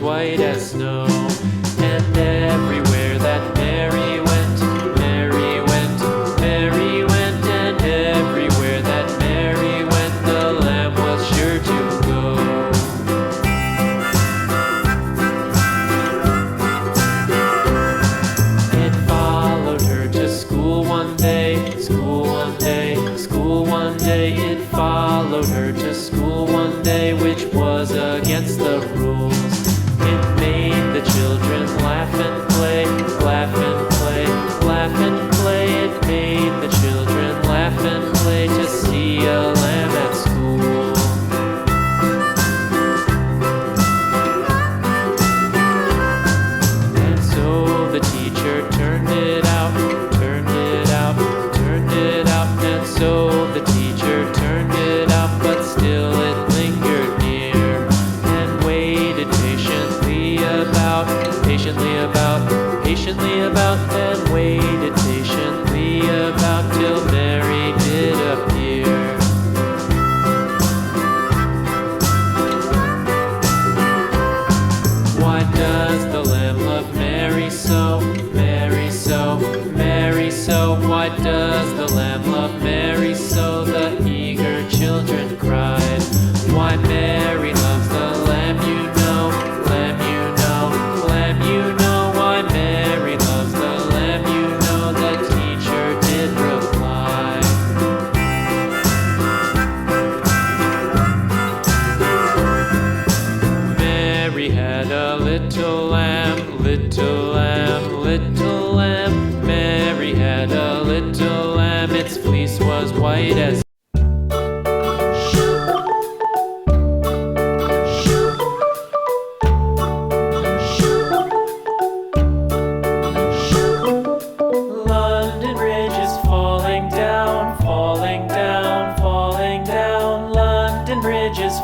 white as snow. And everywhere that Mary went, Mary went, Mary went, and everywhere that Mary went, the lamb was sure to go. It followed her to school one day, school one day, school one day. It followed her to school one day, which was against the rules. It made the children laugh and play, laugh and play, laugh and play. It made the children laugh and play to see a lamb at school. And so the teacher turned it out, turned it out, turned it out. And so the teacher turned it out, but still it lingered near and waited patiently about, patiently about, and waited patiently about till Mary did appear. Why does the lamb love Mary so, Mary so, Mary so? Why does the lamb love Mary so? The eager children cried. Why Mary loves the lamb, you know, lamb, you know, lamb, you know. Why Mary loves the lamb, you know, the teacher did reply. Mary had a little lamb, little lamb, little lamb. Mary had a little lamb, its fleece was white as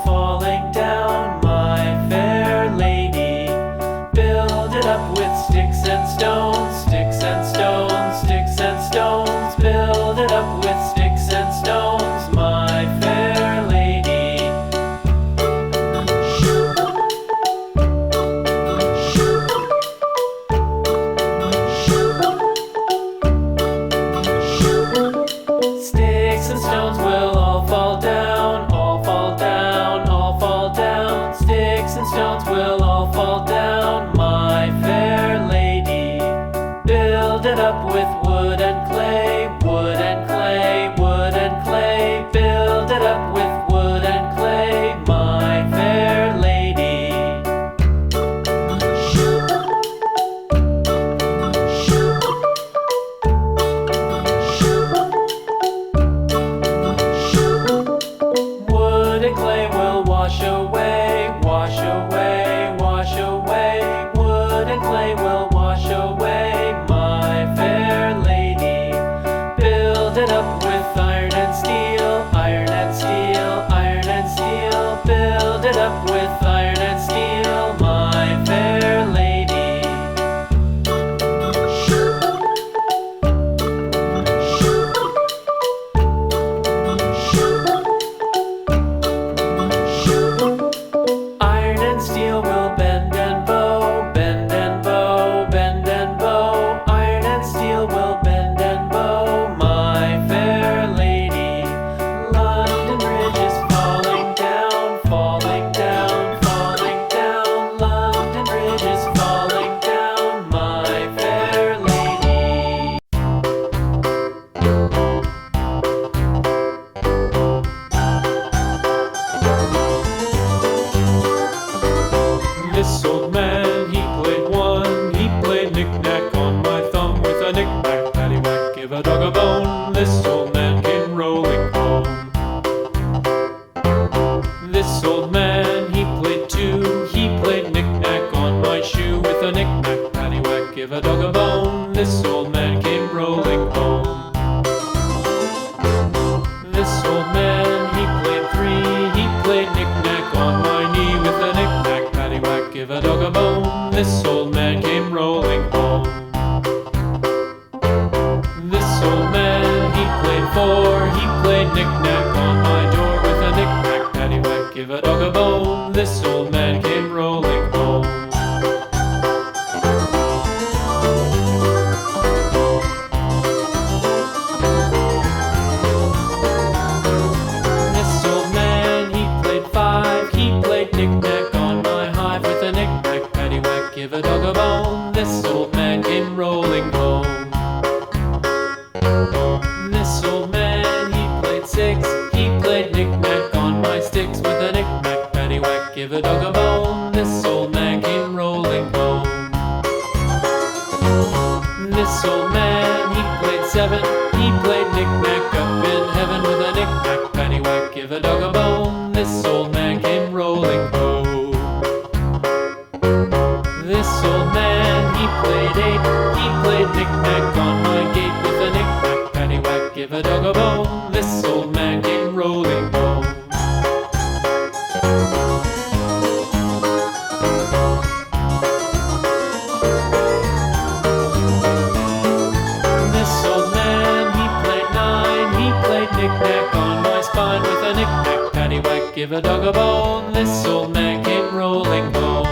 falling down, my fair lady. Build it up with sticks and stones, sticks and stones, sticks and stones. Build it up with sticks and stones, my fair lady. Sticks and stones will all fall down, all fall down, all fall down. Sticks and stones will all fall down, my fair lady. Build it up with wood and clay, wood and clay, wood and clay. Build it up with wood and clay, my fair lady. Wood and clay will wash away, wash away, wash away. Wood and clay will wash away, my fair lady. Build it up with iron and steel, iron and steel, iron and steel. Build it up with iron and steel, my fair lady. Iron and steel will bend and bow, bend and bow, bend and bow. Iron and steel will bend and bow, my fair lady. London Bridge is falling down, falling down, falling down. London Bridge is falling down, my fair lady. This old man, he played one. He played knick-knack on my thumb with a knick-knack, paddywhack, give a dog a bone. This old man came rolling home. This old man, he played two. He played knick-knack on my shoe with a knick-knack, paddywhack, give a dog a bone. This old man came rolling home. This old man, he played three. He played knick-knack on my knee with a knick-knack, paddywhack, give a dog a bone. This old man came rolling home. This old man, he played four. He played knick-knack on my door with a knick-knack, paddywhack, give a dog a bone. This old man came rolling home. give a dog a bone. This old man came rolling home. This old man, he played six. He played knick-knack on my sticks with a knick-knack, paddywhack, give a dog a bone. This old man came rolling home. This old man, he played seven. He played knick-knack up in heaven with a knick-knack, paddywhack, give a dog a bone. This old man came rolling home. This old man, he played eight. He played knick-knack on my gate with a knick-knack, paddywhack, give a dog a bone. This old man came rolling home. This old man, he played nine. He played knick-knack on my spine with a knick-knack, paddywhack, give a dog a bone. This old man came rolling home.